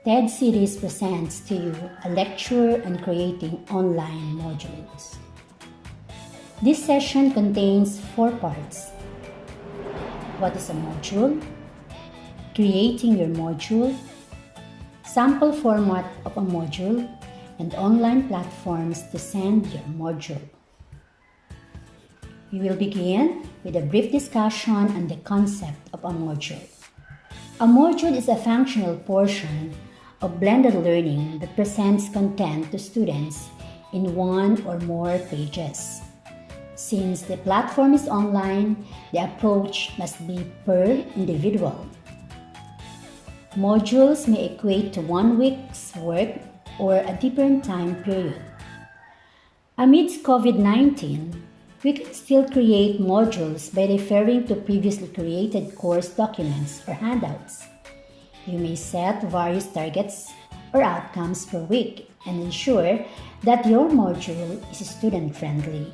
TED Series presents to you a lecture on creating online modules. This session contains 4 parts. What is a module? Creating your module, sample format of a module, and online platforms to send your module. We will begin with a brief discussion on the concept of a module. A module is a functional portion of blended learning that presents content to students in one or more pages. Since the platform is online, the approach must be per individual. Modules may equate to 1 week's work or a different time period. Amidst COVID-19, we can still create modules by referring to previously created course documents or handouts. You may set various targets or outcomes per week and ensure that your module is student-friendly.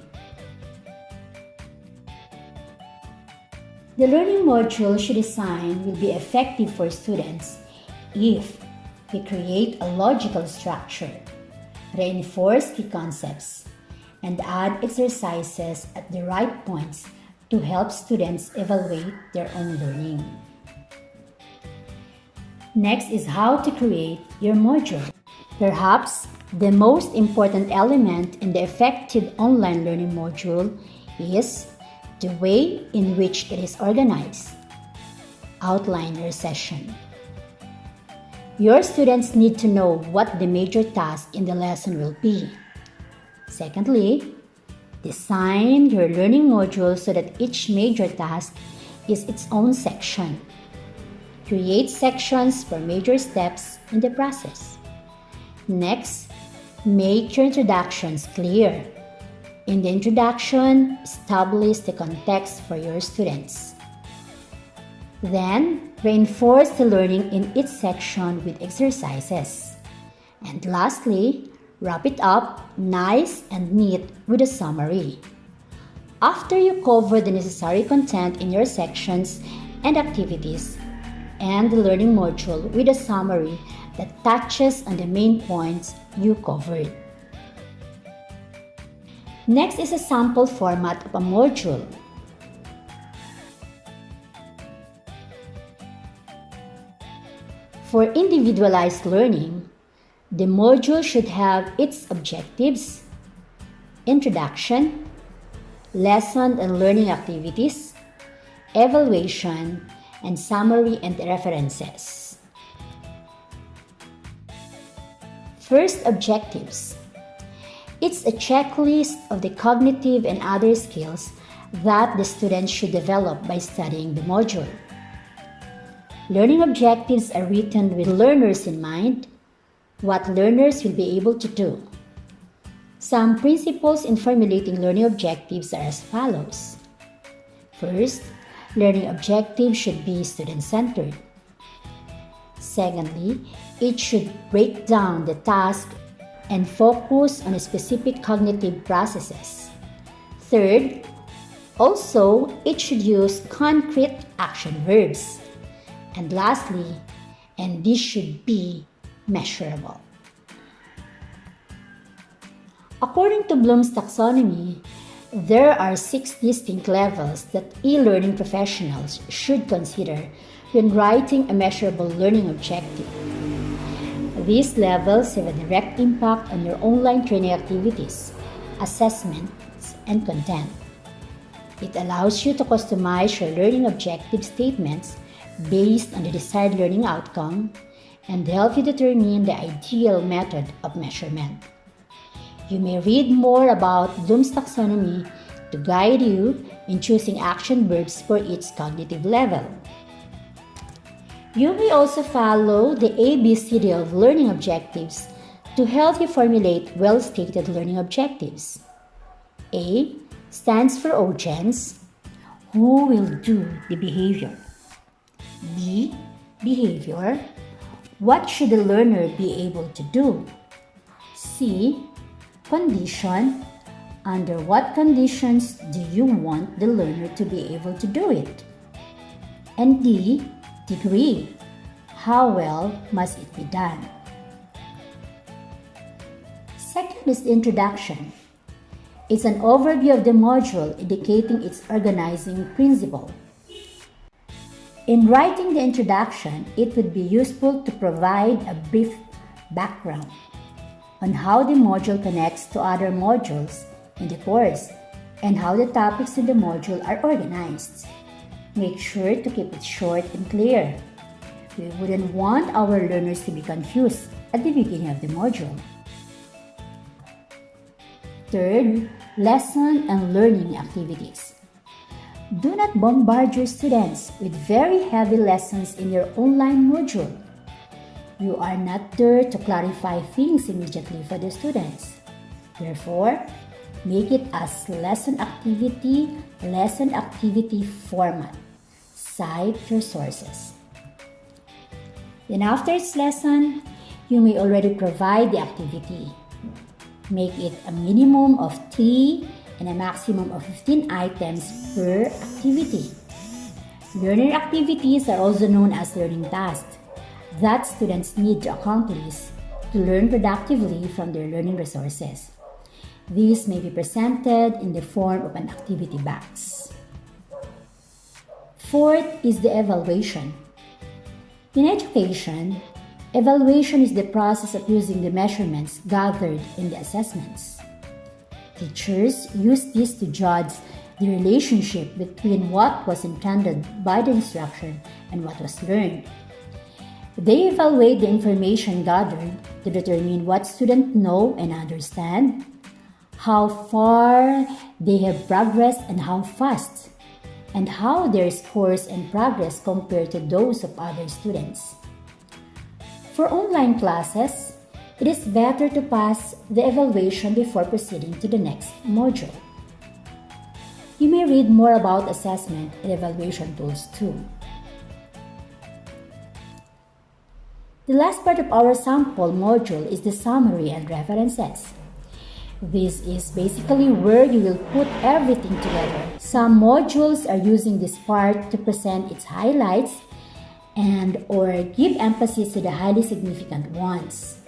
The learning module she designed will be effective for students if we create a logical structure, reinforce key concepts, and add exercises at the right points to help students evaluate their own learning. Next is how to create your module. Perhaps the most important element in the effective online learning module is the way in which it is organized. Outline your session. Your students need to know what the major task in the lesson will be. Secondly, design your learning module so that each major task is its own section. Create sections for major steps in the process. Next, make your introductions clear. In the introduction, establish the context for your students. Then, reinforce the learning in each section with exercises. And lastly, wrap it up nice and neat with a summary. After you cover the necessary content in your sections and activities, and the learning module with a summary that touches on the main points you covered. Next is a sample format of a module. For individualized learning, the module should have its objectives, introduction, lesson and learning activities, evaluation, and summary and references. First, objectives. It's a checklist of the cognitive and other skills that the students should develop by studying the module. Learning objectives are written with learners in mind, what learners will be able to do. Some principles in formulating learning objectives are as follows. First, learning objectives should be student-centered. Secondly, it should break down the task and focus on specific cognitive processes. Third, also, it should use concrete action verbs. And lastly, and this should be measurable. According to Bloom's taxonomy, there are 6 distinct levels that e-learning professionals should consider when writing a measurable learning objective. These levels have a direct impact on your online training activities, assessments, and content. It allows you to customize your learning objective statements based on the desired learning outcome and help you determine the ideal method of measurement. You may read more about Bloom's taxonomy to guide you in choosing action verbs for each cognitive level. You may also follow the ABCD of learning objectives to help you formulate well-stated learning objectives. A stands for audience, who will do the behavior. B, behavior, what should the learner be able to do. C, condition, under what conditions do you want the learner to be able to do it. And D, degree, how well must it be done? Second is the introduction. It's an overview of the module indicating its organizing principle. In writing the introduction, it would be useful to provide a brief background on how the module connects to other modules in the course and how the topics in the module are organized. Make sure to keep it short and clear. We wouldn't want our learners to be confused at the beginning of the module. Third, lesson and learning activities. Do not bombard your students with very heavy lessons in your online module. You are not there to clarify things immediately for the students. Therefore, make it as lesson activity format. Cite your sources. Then after its lesson, you may already provide the activity. Make it a minimum of 3 and a maximum of 15 items per activity. Learner activities are also known as learning tasks that students need to accomplish to learn productively from their learning resources. These may be presented in the form of an activity box. Fourth is the evaluation. In education, evaluation is the process of using the measurements gathered in the assessments. Teachers use this to judge the relationship between what was intended by the instruction and what was learned. They evaluate the information gathered to determine what students know and understand, how far they have progressed and how fast, and how their scores and progress compare to those of other students. For online classes, it is better to pass the evaluation before proceeding to the next module. You may read more about assessment and evaluation tools too. The last part of our sample module is the summary and references. This is basically where you will put everything together. Some modules are using this part to present its highlights and or give emphasis to the highly significant ones.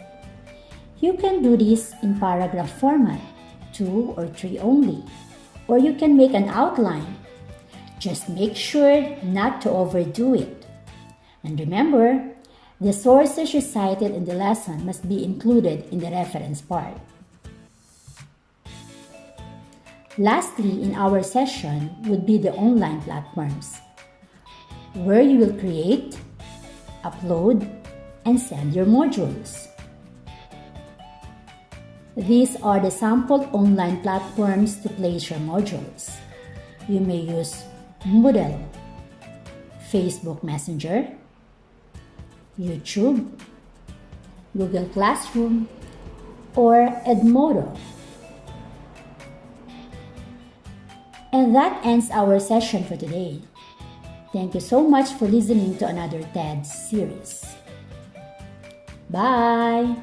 You can do this in paragraph format, 2 or 3 only, or you can make an outline. Just make sure not to overdo it. And remember, the sources recited in the lesson must be included in the reference part. Lastly, in our session would be the online platforms, where you will create, upload, and send your modules. These are the sample online platforms to place your modules. You may use Moodle, Facebook Messenger, YouTube, Google Classroom, or Edmodo. And that ends our session for today. Thank you so much for listening to another TED series. Bye!